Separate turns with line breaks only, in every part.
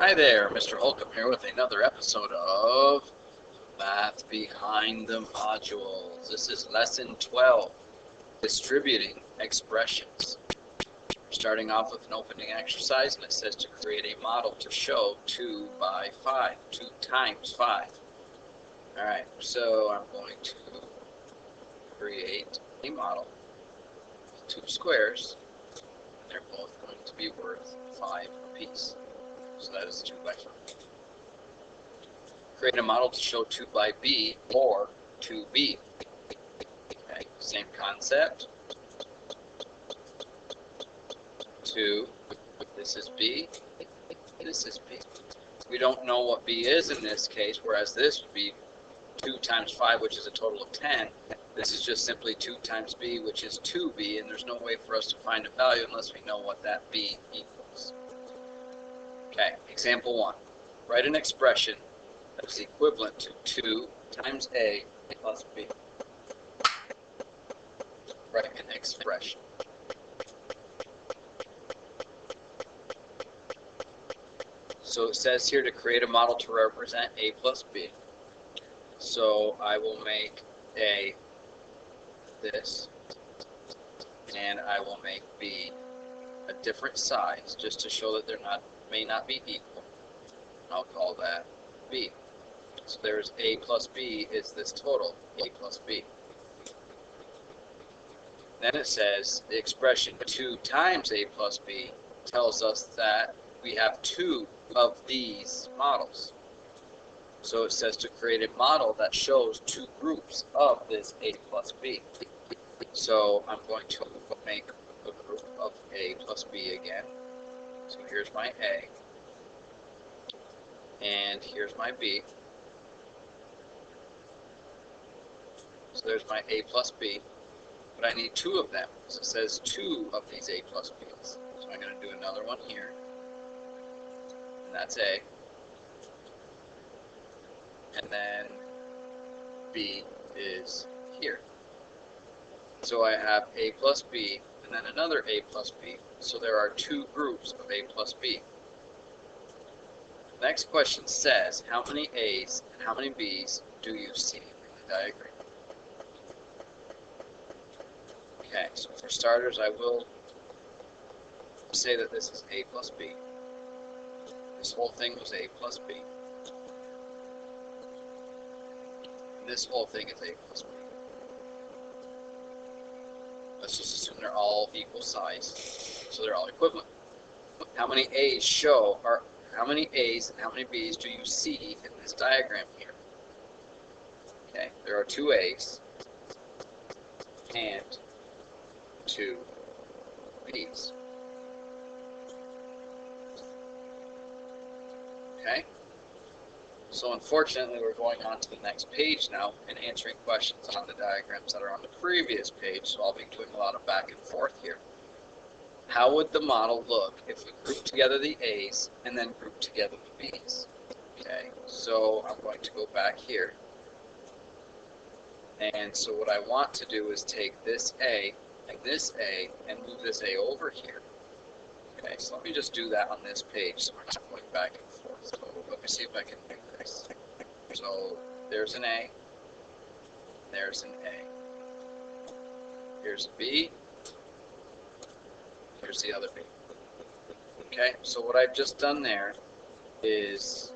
Hi there, Mr. Holcomb here with another episode of Math Behind the Modules. This is Lesson 12, Distributing Expressions. We're starting off with an opening exercise, and it says to create a model to show 2 by 5, 2 times 5. Alright, so I'm going to create a model with 2 squares, and they're both going to be worth 5 apiece. So that is 2 by 5. Create a model to show 2 by b or 2b. Okay, same concept. 2, this is b, this is b. We don't know what b is in this case, whereas this would be 2 times 5, which is a total of 10. This is just simply 2 times b, which is 2b, and there's no way for us to find a value unless we know what that b equals. Okay, example 1. Write an expression that is equivalent to 2 times a plus b. Write an expression. So it says here to create a model to represent a plus b. So I will make a this, and I will make b a different size just to show that they're may not be equal. I'll call that b. So there's a plus b is this total, a plus b. Then it says the expression 2 times a plus b tells us that we have 2 of these models. So it says to create a model that shows 2 groups of this a plus b. So I'm going to make a group of a plus b again. So here's my a, and here's my b. So there's my a plus b, but I need 2 of them. So it says 2 of these a plus b's. So I'm going to do another one here, and that's a. And then b is here. So I have a plus b, and then another a plus b. So there are 2 groups of a plus b. The next question says, how many a's and how many b's do you see in the diagram? Okay, so for starters, I will say that this is a plus b. This whole thing was a plus b. And this whole thing is a plus b. Let's just assume they're all equal size, so they're all equivalent. How many a's how many a's and how many b's do you see in this diagram here? Okay, there are 2 a's and 2 b's. Okay, so unfortunately we're going on to the next page now and answering questions on the diagrams that are on the previous page, so I'll be doing a lot of back and forth here. How would the model look if we group together the a's and then group together the b's? Okay, so I'm going to go back here. And so what I want to do is take this a and move this a over here. Okay, so let me just do that on this page so we're not going back and forth. So let me see if I can do this. So there's an a, there's an a. Here's a b, here's the other b. Okay, so what I've just done there is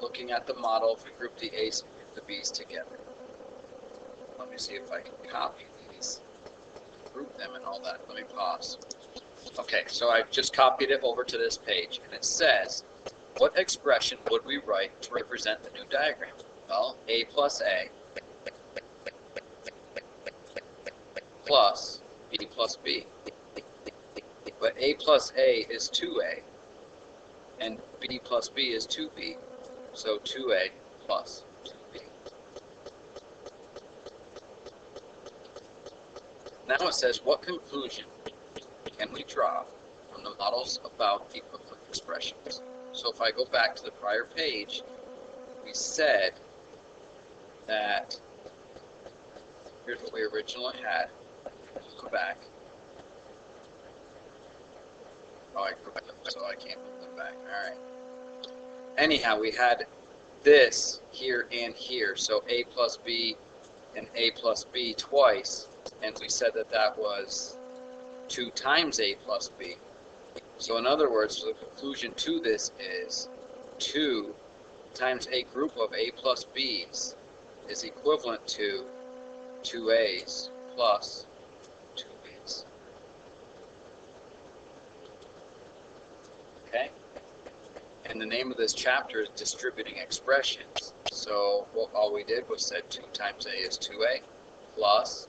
looking at the model if we group the a's and group the b's together. Let me see if I can copy these, group them and all that. Let me pause. Okay, so I've just copied it over to this page, and it says, what expression would we write to represent the new diagram? Well, a plus a plus b plus b. But a plus a is 2a, and b plus b is 2b, so 2a plus 2b. Now it says, what conclusion can we draw from the models about equivalent expressions? So if I go back to the prior page, we said that, here's what we originally had. Go back. Oh, I grouped them, so I can't move them back. All right. anyhow, we had this here and here, so a plus b and a plus b twice, and we said that that was 2 times a plus b. So in other words, the conclusion to this is 2 times a group of a plus b's is equivalent to 2a's plus 2b's. Okay? And the name of this chapter is Distributing Expressions. So all we did was said 2 times a is 2a plus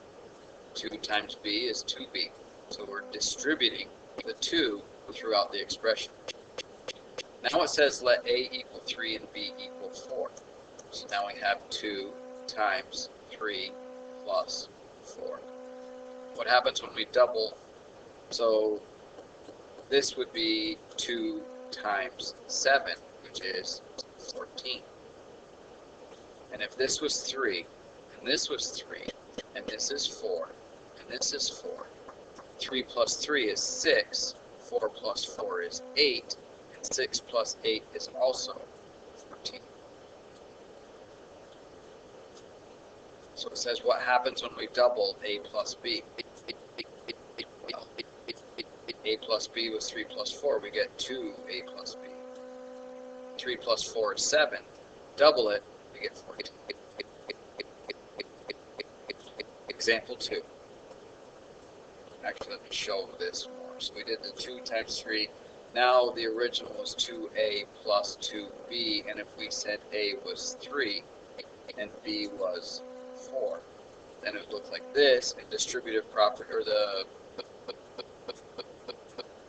2 times b is 2b. So we're distributing the 2 throughout the expression. Now it says let a equal 3 and b equal 4. So now we have 2 times 3 plus 4. What happens when we double? So this would be 2 times 7, which is 14. And if this was 3, and this was 3, and this is 4, and this is 4, 3 plus 3 is 6, 4 plus 4 is 8, and 6 plus 8 is also 14. So it says what happens when we double a plus b. A plus b was 3 plus 4, we get 2a plus b. 3 plus 4 is 7. Double it, we get 14. Example 2. Actually, let me show this more. So we did the 2 times 3. Now the original was 2a plus 2b, and if we said a was 3 and b was 4, then it would look like this. And distributive property, or the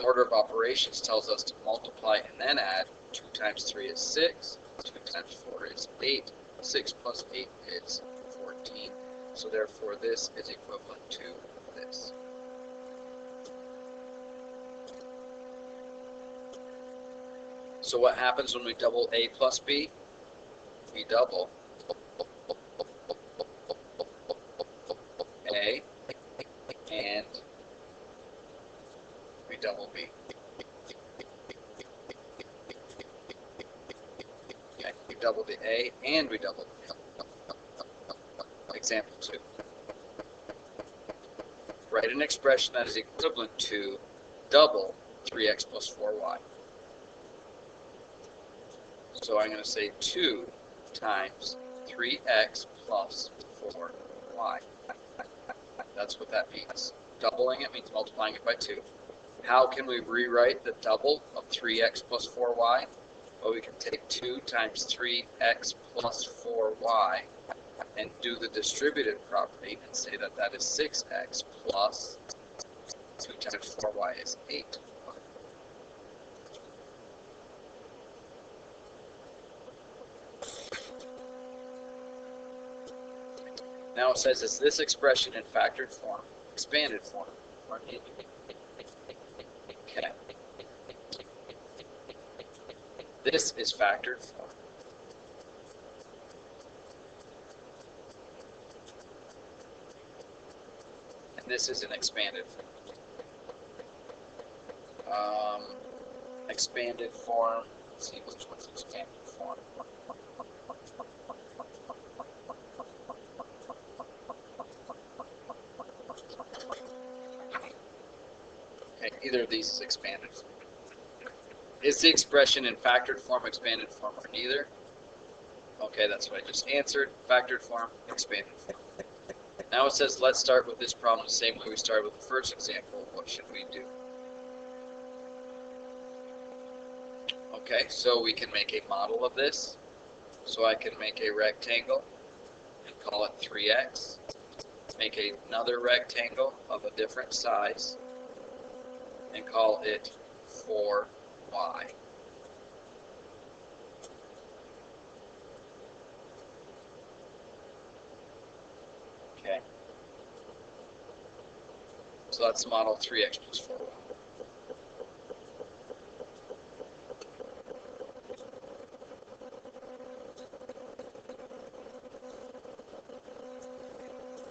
order of operations, tells us to multiply and then add. 2 times 3 is 6, 2 times 4 is 8, 6 plus 8 is 14. So therefore this is equivalent to this. So what happens when we double a plus b? We double a and we double b. Okay, we double the a and we double the b. Example 2. Write an expression that is equivalent to double 3x plus 4y. So I'm going to say 2 times 3x plus 4y. That's what that means. Doubling it means multiplying it by 2. How can we rewrite the double of 3x plus 4y? Well, we can take 2 times 3x plus 4y and do the distributive property and say that that is 6x plus 2 times 4y is 8. Now it says, is this expression in factored form, expanded form, or neither? Okay. This is factored form. And this is an expanded form. Expanded form, let's see which one's expanded form. Either of these is expanded form. Is the expression in factored form, expanded form, or neither? Okay, that's what I just answered. Factored form, expanded form. Now it says, let's start with this problem the same way we started with the first example. What should we do? Okay, so we can make a model of this. So I can make a rectangle and call it 3x. Make another rectangle of a different size and call it 4y. Okay. So that's model 3x plus 4y.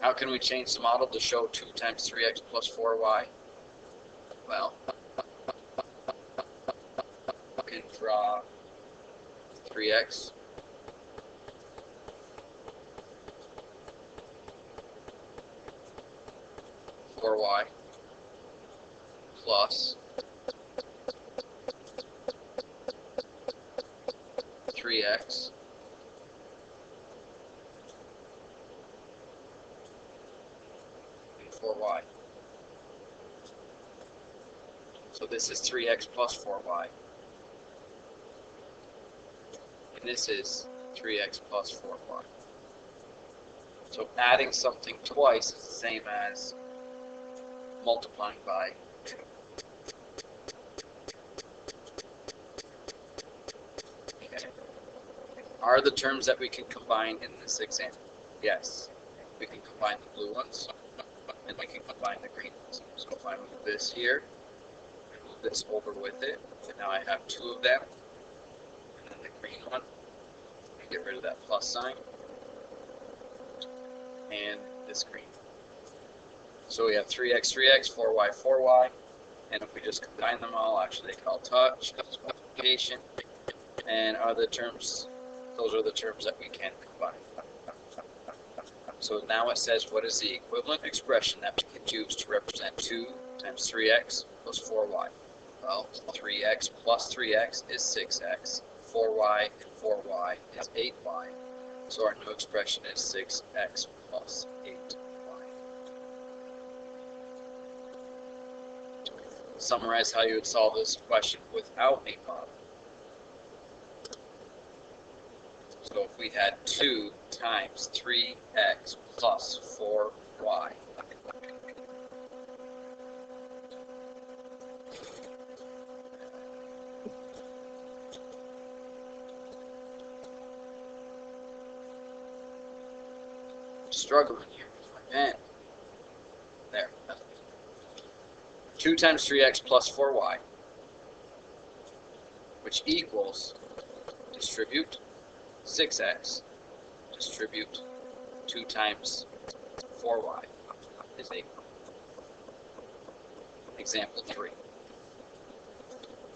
How can we change the model to show 2 times 3x plus 4y? Well, you can draw 3x four y plus 3x and 4y. So this is 3x plus 4y. And this is 3x plus 4y. So adding something twice is the same as multiplying by 2. Okay. Are the terms that we can combine in this example? Yes. We can combine the blue ones and we can combine the green ones. So if I move this here, move this over with it, and now I have two of them, and then the green one, and get rid of that plus sign, and this green. So we have 3x, 3x, 4y, 4y, and if we just combine them all, actually they can all touch, that's multiplication, and are the terms, those are the terms that we can combine. So now it says, what is the equivalent expression that we can use to represent 2 times 3x plus 4y? Well, 3x plus 3x is 6x, 4y and 4y is 8y, so our new expression is 6x plus 8y. Summarize how you would solve this question without a model. So if we had 2 times 3x plus 4y, struggling here with my pen. There. 2 times 3x plus 4y, which equals, distribute 6x, distribute 2 times 4y is 8. Example 3.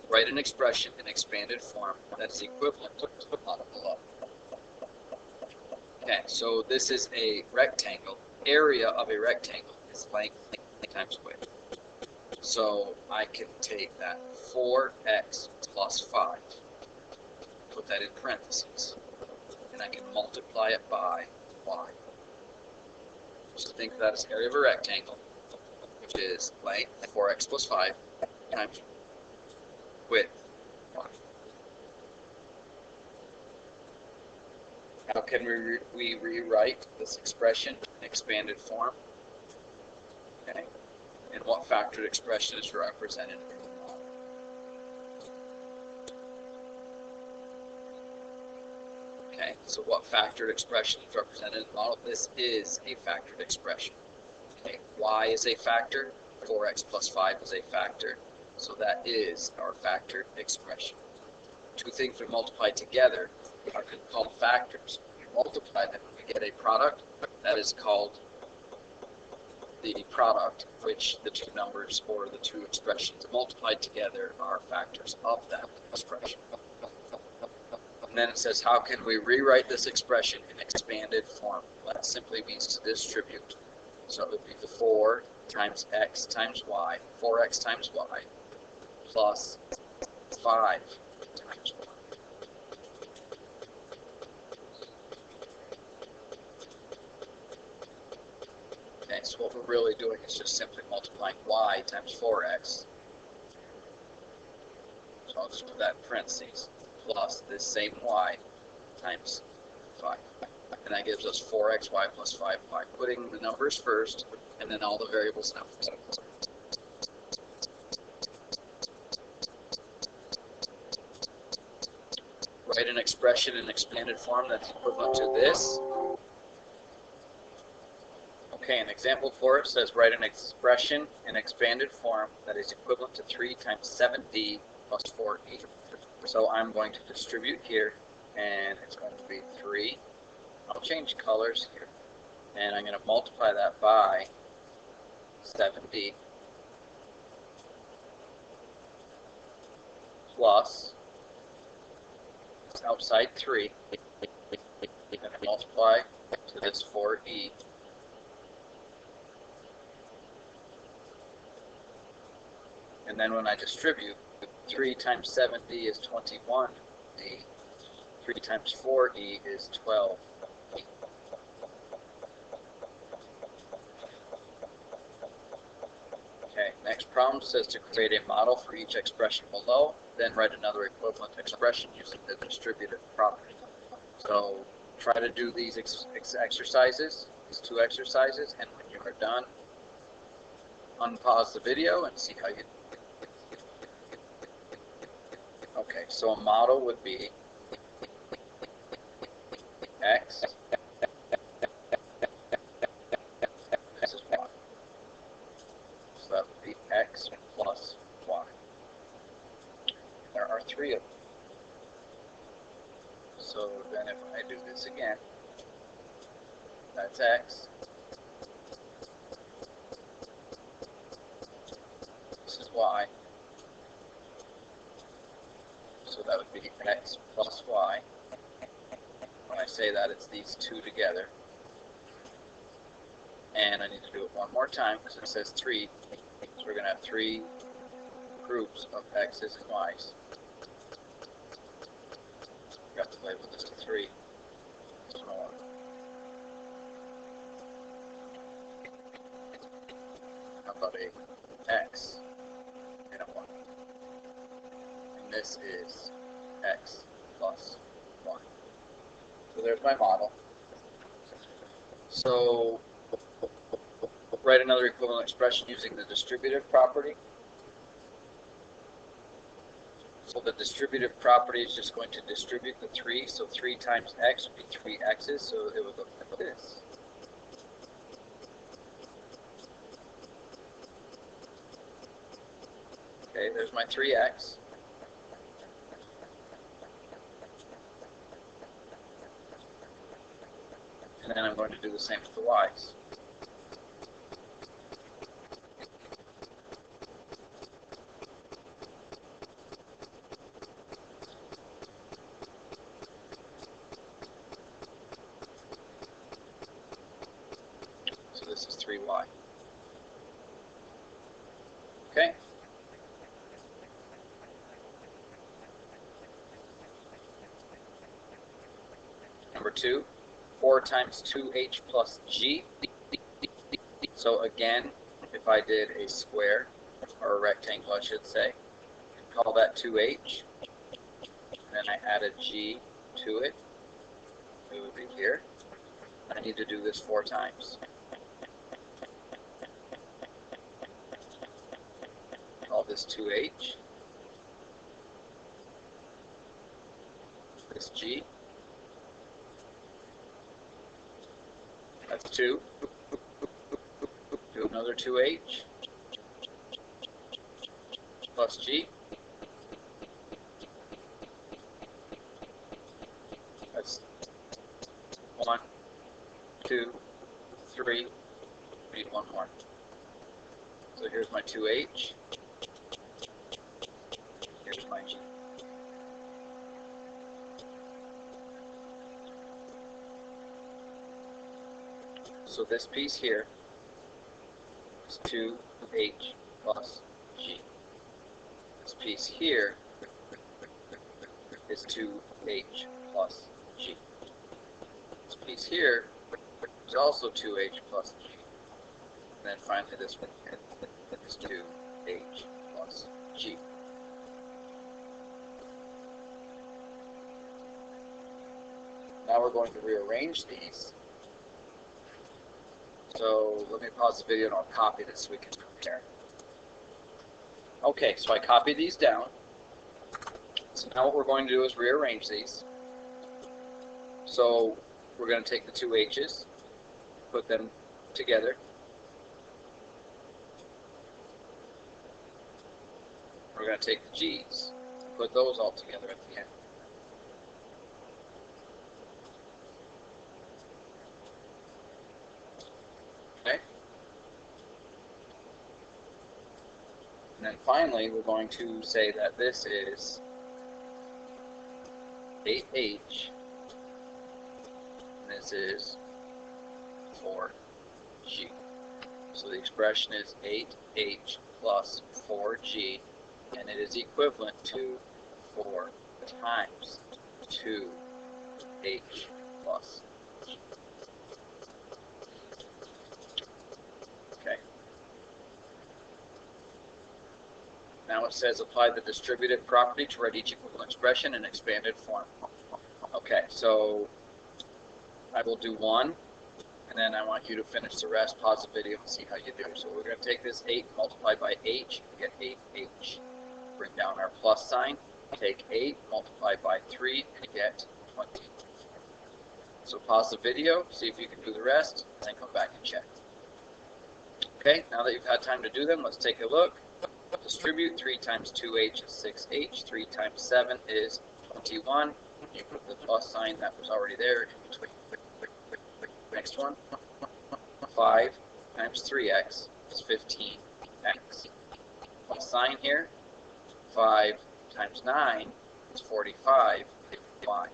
Write an expression in expanded form that is equivalent to the model below. Okay, so this is a rectangle. Area of a rectangle is length times width. So I can take that 4x plus 5, put that in parentheses, and I can multiply it by y. So think of that as area of a rectangle, which is length 4x plus 5 times width y. How can we rewrite this expression in expanded form? Okay. And what factored expression is represented in the model? Okay, so what factored expression is represented in the model? This is a factored expression. Okay, y is a factor, 4x plus 5 is a factor, so that is our factored expression. Two things we multiply together are called factors. We multiply them and we get a product that is called the product, which the two numbers or the two expressions multiplied together are factors of that expression. And then it says, how can we rewrite this expression in expanded form? Well, that simply means to distribute. So it would be the 4 times x times y, 4x times y, plus 5 times y. Okay, so what we're really doing is just simply multiplying y times 4x. So I'll just put that in parentheses, plus this same y times 5. And that gives us 4xy plus 5y. Putting the numbers first, and then all the variables after. Write an expression in expanded form that's equivalent to this. Okay, an example for it says write an expression in expanded form that is equivalent to 3 times 7d plus 4e. So I'm going to distribute here, and it's going to be 3. I'll change colors here, and I'm going to multiply that by 7d plus 7e. outside 3, and multiply to this 4e. And then when I distribute, 3 times 7d is 21d. 3 times 4e is 12. Okay, next problem says to create a model for each expression below, then write another equivalent expression using the distributive property. So try to do these exercises, these 2 exercises, and when you are done, unpause the video and see how you do. Okay, so a model would be x, this is y. So that would be x plus y. There are 3 of them. So then if I do this again, that's x. This is y. So that would be x plus y. When I say that, it's these 2 together. And I need to do it one more time because it says 3. So we're going to have 3 groups of x's and y's. We have to label this to 3. So how about a x and a y? And this is x plus y. So there's my model. So write another equivalent expression using the distributive property. So the distributive property is just going to distribute the 3. So 3 times x would be 3 x's. So it would look like this. Okay, there's my 3x. And then I'm going to do the same with the y's. So this is 3y. Okay? Number 2, 4 times 2h plus g. So again, if I did a square, or a rectangle I should say, call that 2h, and then I add a g to it, it would be here. I need to do this 4 times. Call this 2h, this g, that's 2. Do another 2h plus g. That's 1, 2, 3. We need 1 more. So here's my 2h. Here's my g. So this piece here is 2h plus g. This piece here is 2h plus g. This piece here is also 2h plus g. And then finally this one here is 2h plus g. Now we're going to rearrange these. So let me pause the video and I'll copy this so we can compare. Okay, so I copied these down. So now what we're going to do is rearrange these. So we're going to take the 2 h's, put them together. We're going to take the g's, and put those all together at the end. Okay? And then finally, we're going to say that this is 8h, and this is 4g. So the expression is 8h plus 4g, and it is equivalent to 4 times 2h plus g. Okay. Now it says apply the distributive property to write each equivalent expression in expanded form. Okay, so I will do one, and then I want you to finish the rest, pause the video, and see how you do. So we're going to take this 8 multiplied by h, get 8h. Bring down our plus sign, take 8 multiplied by 3, and get 20. So pause the video, see if you can do the rest, and then come back and check. Okay, now that you've had time to do them, let's take a look. Distribute. 3 times 2h is 6h. 3 times 7 is 21. You put the plus sign that was already there in between. Next one. 5 times 3x is 15x. Plus sign here. 5 times 9 is 45y.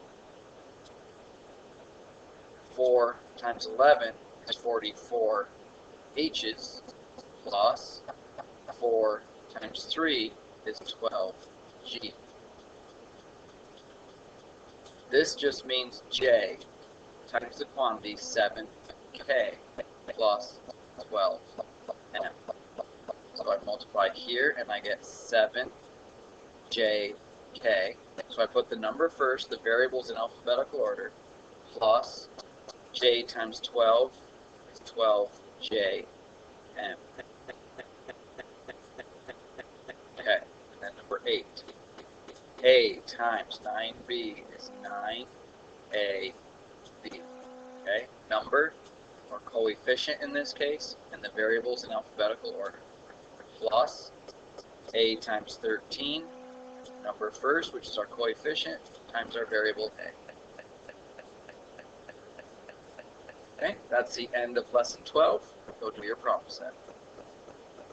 4 times 11 is 44 h's, plus 4 times 3 is 12g. This just means j times the quantity 7k plus 12m. So I multiply here and I get 7jk. So I put the number first, the variables in alphabetical order, plus j times 12 is 12jm. Okay, and then number 8. A times 9b is 9ab. Okay, number or coefficient in this case, and the variables in alphabetical order. Plus a times 13, number first, which is our coefficient, times our variable a. Okay, that's the end of lesson 12. Go do your problem set.